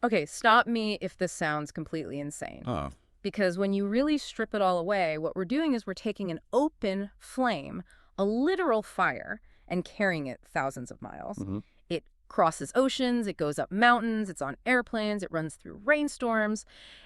Okay, stop me if this sounds completely insane. Oh. Because when you really strip it all away, what we're doing is we're taking an open flame, a literal fire, and carrying it thousands of miles. It crosses oceans, it goes up mountains, it's on airplanes, it runs through rainstorms,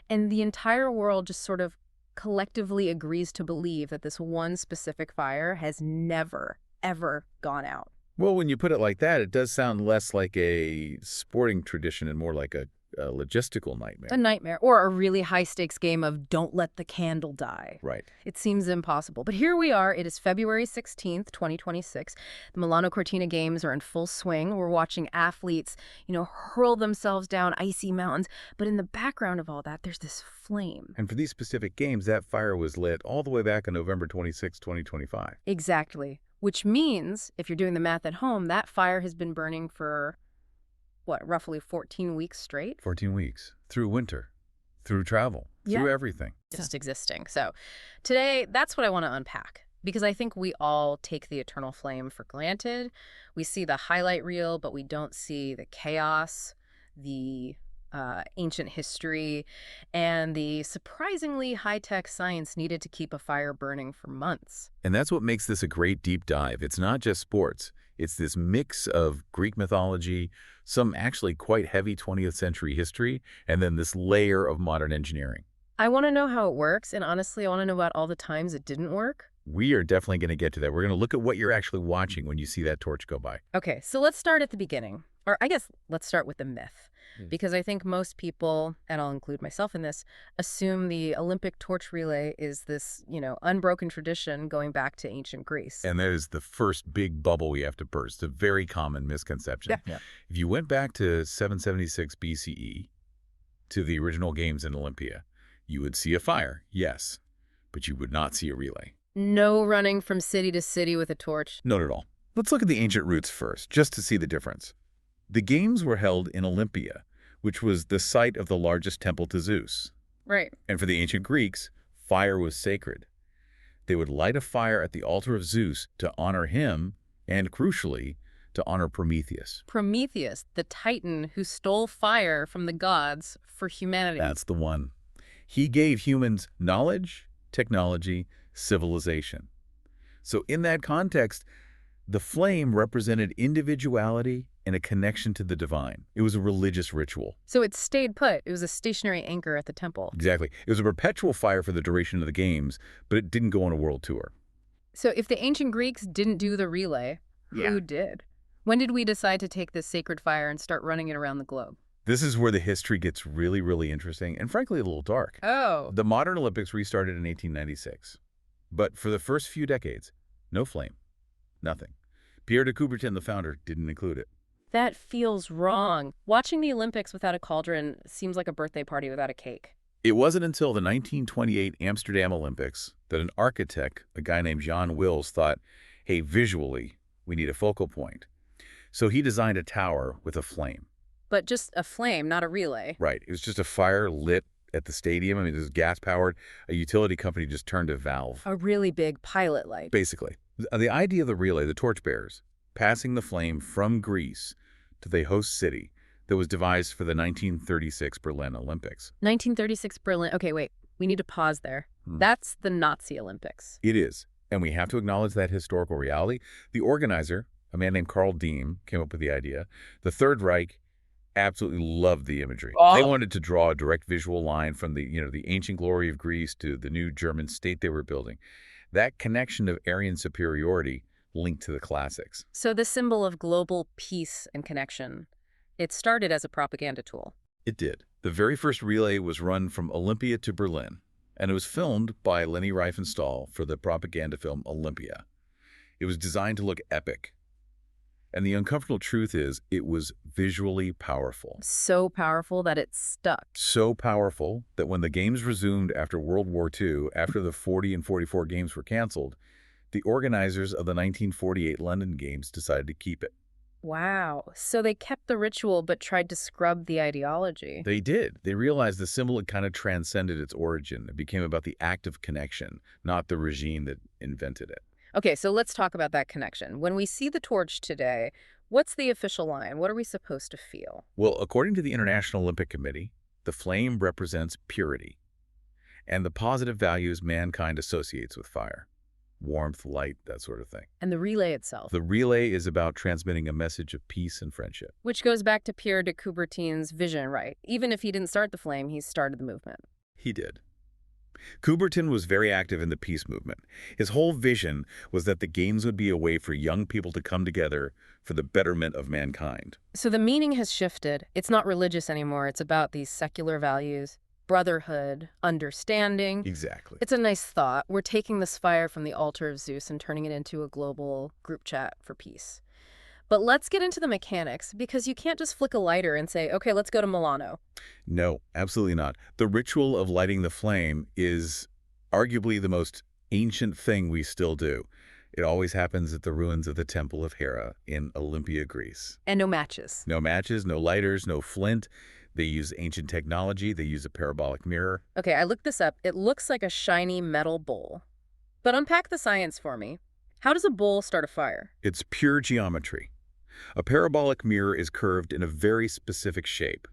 and the entire world just sort of collectively agrees to believe that this one specific fire has never, ever gone out. Well, when you put it like that, it does sound less like a sporting tradition and more like a logistical nightmare. A nightmare, or a really high-stakes game of don't let the candle die. Right. It seems impossible. But here we are. It is February 16th, 2026. The Milano Cortina Games are in full swing. We're watching athletes, hurl themselves down icy mountains. But in the background of all that, there's this flame. And for these specific games, that fire was lit all the way back on November 26, 2025. Exactly. Which means, if you're doing the math at home, that fire has been burning for roughly 14 weeks straight? 14 weeks. Through winter, through travel, through everything. Just existing. So today, that's what I want to unpack. Because I think we all take the eternal flame for granted. We see the highlight reel, but we don't see the chaos, the ancient history, and the surprisingly high-tech science needed to keep a fire burning for months. And that's what makes this a great deep dive. It's not just sports. It's this mix of Greek mythology, some actually quite heavy 20th century history, and then this layer of modern engineering. I want to know how it works, and honestly, I want to know about all the times it didn't work. We are definitely going to get to that. We're going to look at what you're actually watching when you see that torch go by. Okay, so let's start at the beginning. Or I guess let's start with the myth. Because I think most people, and I'll include myself in this, assume the Olympic torch relay is this, unbroken tradition going back to ancient Greece. And that is the first big bubble we have to burst, a very common misconception. Yeah. If you went back to 776 BCE, to the original games in Olympia, you would see a fire, yes, but you would not see a relay. No running from city to city with a torch. Not at all. Let's look at the ancient roots first, just to see the difference. The games were held in Olympia, which was the site of the largest temple to Zeus. Right. And for the ancient Greeks, fire was sacred. They would light a fire at the altar of Zeus to honor him and, crucially, to honor Prometheus. Prometheus, the titan who stole fire from the gods for humanity. That's the one. He gave humans knowledge, technology, civilization. So in that context, the flame represented individuality and a connection to the divine. It was a religious ritual. So it stayed put. It was a stationary anchor at the temple. Exactly. It was a perpetual fire for the duration of the games, but it didn't go on a world tour. So if the ancient Greeks didn't do the relay, who did? When did we decide to take this sacred fire and start running it around the globe? This is where the history gets really, really interesting and frankly a little dark. Oh. The modern Olympics restarted in 1896. But for the first few decades, no flame. Nothing. Pierre de Coubertin, the founder, didn't include it. That feels wrong. Watching the Olympics without a cauldron seems like a birthday party without a cake. It wasn't until the 1928 Amsterdam Olympics that an architect, a guy named John Wills, thought, hey, visually, we need a focal point. So he designed a tower with a flame. But just a flame, not a relay. Right. It was just a fire lit at the stadium. I mean, it was gas-powered. A utility company just turned a valve. A really big pilot light. Basically. The idea of the relay, the torchbearers, passing the flame from Greece to the host city that was devised for the 1936 Berlin Olympics. 1936 Berlin. Okay, wait. We need to pause there. That's the Nazi Olympics. It is. And we have to acknowledge that historical reality. The organizer, a man named Karl Diem, came up with the idea. The Third Reich absolutely loved the imagery. Oh. They wanted to draw a direct visual line from the ancient glory of Greece to the new German state they were building. That connection of Aryan superiority linked to the classics. So the symbol of global peace and connection, it started as a propaganda tool. It did. The very first relay was run from Olympia to Berlin, and it was filmed by Leni Riefenstahl for the propaganda film Olympia. It was designed to look epic. And the uncomfortable truth is, it was visually powerful. So powerful that it stuck. So powerful that when the games resumed after World War II, after the 40 and 44 games were canceled, the organizers of the 1948 London Games decided to keep it. Wow. So they kept the ritual but tried to scrub the ideology. They did. They realized the symbol had kind of transcended its origin. It became about the act of connection, not the regime that invented it. Okay, so let's talk about that connection. When we see the torch today, What's the official line? What are we supposed to feel? Well, according to the International Olympic Committee, the flame represents purity and the positive values mankind associates with fire. Warmth, light, that sort of thing. And the relay itself? The relay is about transmitting a message of peace and friendship. Which goes back to Pierre de Coubertin's vision, right? Even if he didn't start the flame, he started the movement. He did. Coubertin was very active in the peace movement. His whole vision was that the games would be a way for young people to come together for the betterment of mankind. So the meaning has shifted. It's not religious anymore. It's about these secular values, brotherhood, understanding. Exactly. It's a nice thought. We're taking this fire from the altar of Zeus and turning it into a global group chat for peace. But let's get into the mechanics, because you can't just flick a lighter and say, okay, let's go to Milano. No, absolutely not. The ritual of lighting the flame is arguably the most ancient thing we still do. It always happens at the ruins of the Temple of Hera in Olympia, Greece. And no matches. No matches, no lighters, no flint. They use ancient technology. They use a parabolic mirror. Okay, I looked this up. It looks like a shiny metal bowl. But unpack the science for me. How does a bowl start a fire? It's pure geometry. A parabolic mirror is curved in a very specific shape.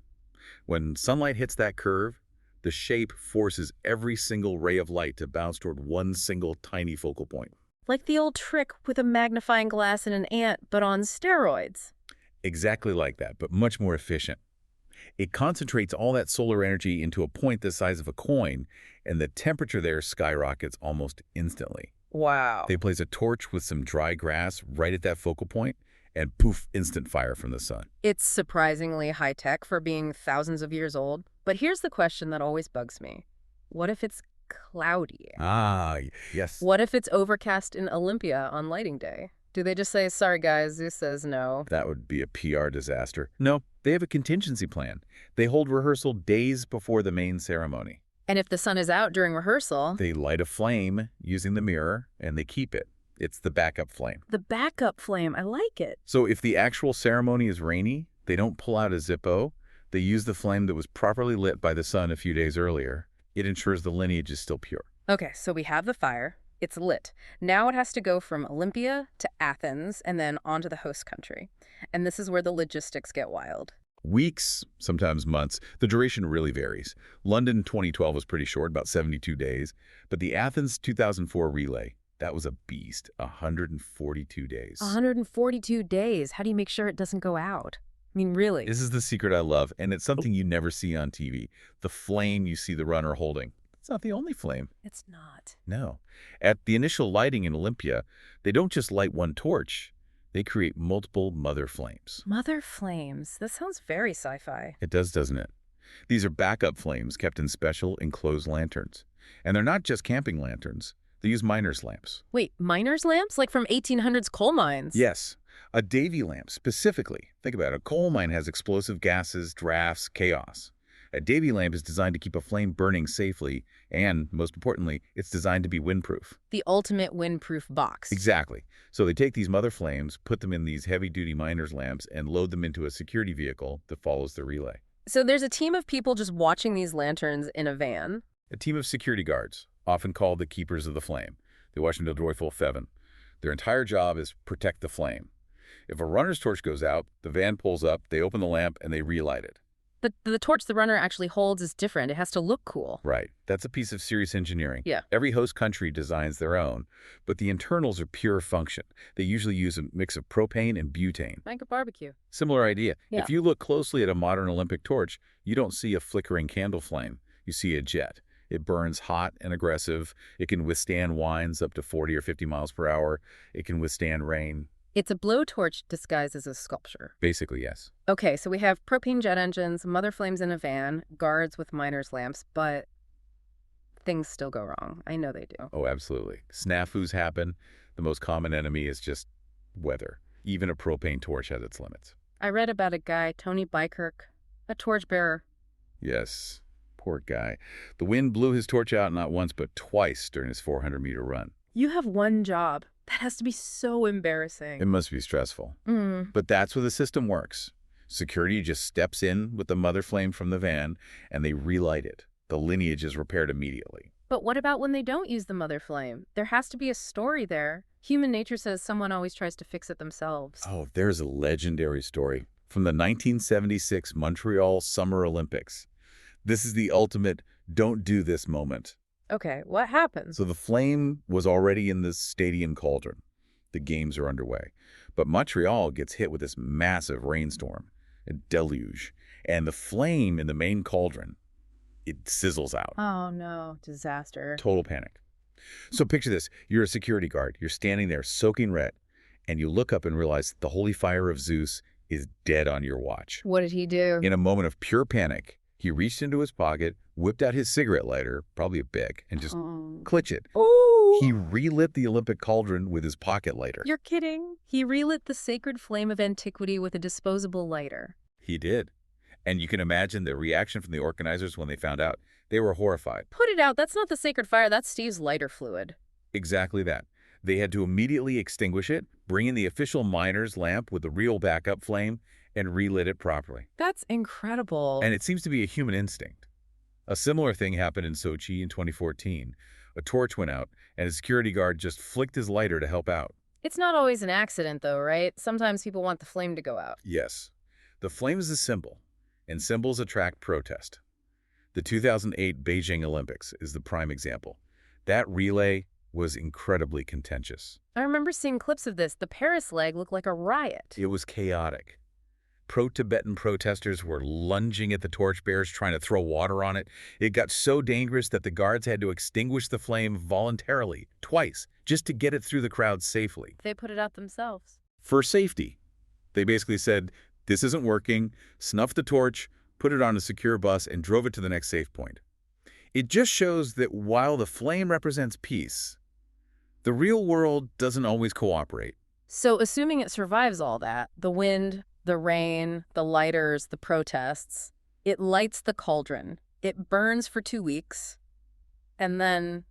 When sunlight hits that curve, the shape forces every single ray of light to bounce toward one single tiny focal point. Like the old trick with a magnifying glass and an ant, but on steroids. Exactly like that, but much more efficient. It concentrates all that solar energy into a point the size of a coin, and the temperature there skyrockets almost instantly. Wow. They place a torch with some dry grass right at that focal point, and poof, instant fire from the sun. It's surprisingly high-tech for being thousands of years old. But here's the question that always bugs me. What if it's cloudy? Ah, yes. What if it's overcast in Olympia on lighting day? Do they just say, sorry guys, Zeus says no? That would be a PR disaster. No, they have a contingency plan. They hold rehearsal days before the main ceremony. And if the sun is out during rehearsal? They light a flame using the mirror, and they keep it. It's the backup flame. The backup flame, I like it. So if the actual ceremony is rainy, they don't pull out a Zippo. They use the flame that was properly lit by the sun a few days earlier. It ensures the lineage is still pure. Okay, so we have the fire. It's lit. Now it has to go from Olympia to Athens and then on to the host country. And this is where the logistics get wild. Weeks, sometimes months. The duration really varies. London 2012 was pretty short, about 72 days. But the Athens 2004 relay, that was a beast, 142 days. 142 days. How do you make sure it doesn't go out? I mean, really? This is the secret I love, and it's something you never see on TV. The flame you see the runner holding. It's not the only flame. It's not. No. At the initial lighting in Olympia, they don't just light one torch. They create multiple mother flames. Mother flames. This sounds very sci-fi. It does, doesn't it? These are backup flames kept in special enclosed lanterns. And they're not just camping lanterns. They use miner's lamps. Wait, miner's lamps? Like from 1800s coal mines? Yes. A Davy lamp, specifically. Think about it. A coal mine has explosive gases, drafts, chaos. A Davy lamp is designed to keep a flame burning safely, and, most importantly, it's designed to be windproof. The ultimate windproof box. Exactly. So they take these mother flames, put them in these heavy-duty miner's lamps, and load them into a security vehicle that follows the relay. So there's a team of people just watching these lanterns in a van? A team of security guards, often called the keepers of the flame. They watch until joyful Feven. Their entire job is protect the flame. If a runner's torch goes out, the van pulls up, they open the lamp, and they relight it. But the torch the runner actually holds is different. It has to look cool. Right. That's a piece of serious engineering. Yeah. Every host country designs their own, but the internals are pure function. They usually use a mix of propane and butane. Like a barbecue. Similar idea. Yeah. If you look closely at a modern Olympic torch, you don't see a flickering candle flame. You see a jet. It burns hot and aggressive. It can withstand winds up to 40 or 50 miles per hour. It can withstand rain. It's a blowtorch disguised as a sculpture. Basically, yes. Okay, so we have propane jet engines, mother flames in a van, guards with miner's lamps, but things still go wrong. I know they do. Oh, absolutely. Snafus happen. The most common enemy is just weather. Even a propane torch has its limits. I read about a guy, Tony Bykirk, a torchbearer. Yes, poor guy. The wind blew his torch out not once but twice during his 400-meter run. You have one job. That has to be so embarrassing. It must be stressful. But that's where the system works. Security just steps in with the mother flame from the van, and they relight it. The lineage is repaired immediately. But what about when they don't use the mother flame? There has to be a story there. Human nature says someone always tries to fix it themselves. Oh, there's a legendary story from the 1976 Montreal Summer Olympics. This is the ultimate don't do this moment. Okay, what happened? So the flame was already in the stadium cauldron. The games are underway. But Montreal gets hit with this massive rainstorm, a deluge. And the flame in the main cauldron, it sizzles out. Oh no, disaster. Total panic. So picture this. You're a security guard. You're standing there soaking wet, and you look up and realize the holy fire of Zeus is dead on your watch. What did he do? In a moment of pure panic, he reached into his pocket, whipped out his cigarette lighter, probably a Bic, and just clitched it. Oh! He relit the Olympic cauldron with his pocket lighter. You're kidding? He relit the sacred flame of antiquity with a disposable lighter. He did. And you can imagine the reaction from the organizers when they found out. They were horrified. Put it out. That's not the sacred fire. That's Steve's lighter fluid. Exactly that. They had to immediately extinguish it, bring in the official miner's lamp with the real backup flame, and relit it properly. That's incredible. And it seems to be a human instinct. A similar thing happened in Sochi in 2014. A torch went out, and a security guard just flicked his lighter to help out. It's not always an accident, though, right? Sometimes people want the flame to go out. Yes. The flame is a symbol, and symbols attract protest. The 2008 Beijing Olympics is the prime example. That relay was incredibly contentious. I remember seeing clips of this. The Paris leg looked like a riot. It was chaotic. Pro-Tibetan protesters were lunging at the torchbearers, trying to throw water on it. It got so dangerous that the guards had to extinguish the flame voluntarily, twice, just to get it through the crowd safely. They put it out themselves. For safety. They basically said, this isn't working, snuffed the torch, put it on a secure bus, and drove it to the next safe point. It just shows that while the flame represents peace, the real world doesn't always cooperate. So assuming it survives all that, the wind, the rain, the lighters, the protests, it lights the cauldron. It burns for 2 weeks, and then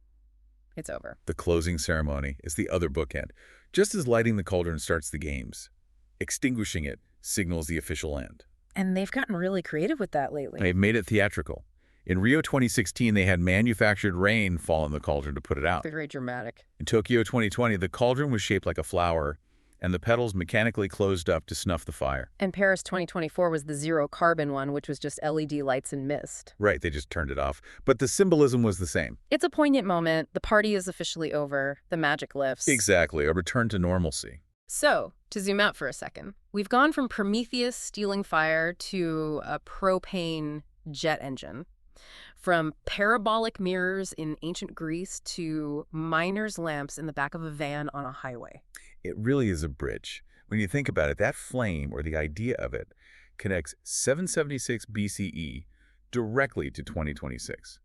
it's over. The closing ceremony is the other bookend. Just as lighting the cauldron starts the games, extinguishing it signals the official end. And they've gotten really creative with that lately. They've made it theatrical. In Rio 2016, they had manufactured rain fall in the cauldron to put it out. Very dramatic. In Tokyo 2020, the cauldron was shaped like a flower, and the petals mechanically closed up to snuff the fire. And Paris 2024 was the zero carbon one, which was just LED lights and mist. Right, they just turned it off. But the symbolism was the same. It's a poignant moment. The party is officially over. The magic lifts. Exactly, a return to normalcy. So, to zoom out for a second, we've gone from Prometheus stealing fire to a propane jet engine. From parabolic mirrors in ancient Greece to miners' lamps in the back of a van on a highway. It really is a bridge. When you think about it, that flame, or the idea of it, connects 776 BCE directly to 2026.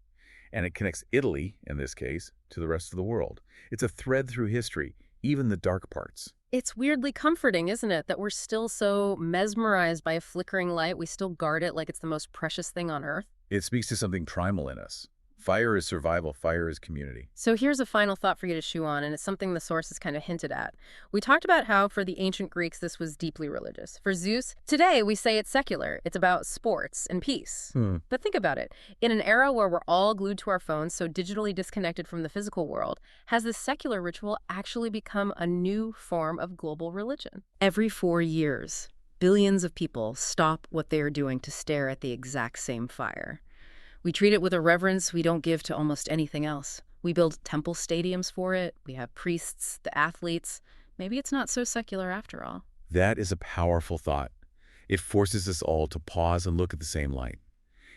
And it connects Italy, in this case, to the rest of the world. It's a thread through history, even the dark parts. It's weirdly comforting, isn't it, that we're still so mesmerized by a flickering light, we still guard it like it's the most precious thing on earth? It speaks to something primal in us. Fire is survival, fire is community. So here's a final thought for you to chew on, and it's something the sources kind of hinted at. We talked about how for the ancient Greeks this was deeply religious. For Zeus, today we say it's secular. It's about sports and peace. But think about it. In an era where we're all glued to our phones, so digitally disconnected from the physical world, has this secular ritual actually become a new form of global religion? Every 4 years, billions of people stop what they are doing to stare at the exact same fire. We treat it with a reverence we don't give to almost anything else. We build temple stadiums for it. We have priests, the athletes. Maybe it's not so secular after all. That is a powerful thought. It forces us all to pause and look at the same light.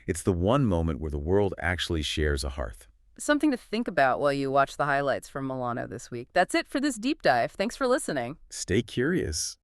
It's the one moment where the world actually shares a hearth. Something to think about while you watch the highlights from Milano this week. That's it for this deep dive. Thanks for listening. Stay curious.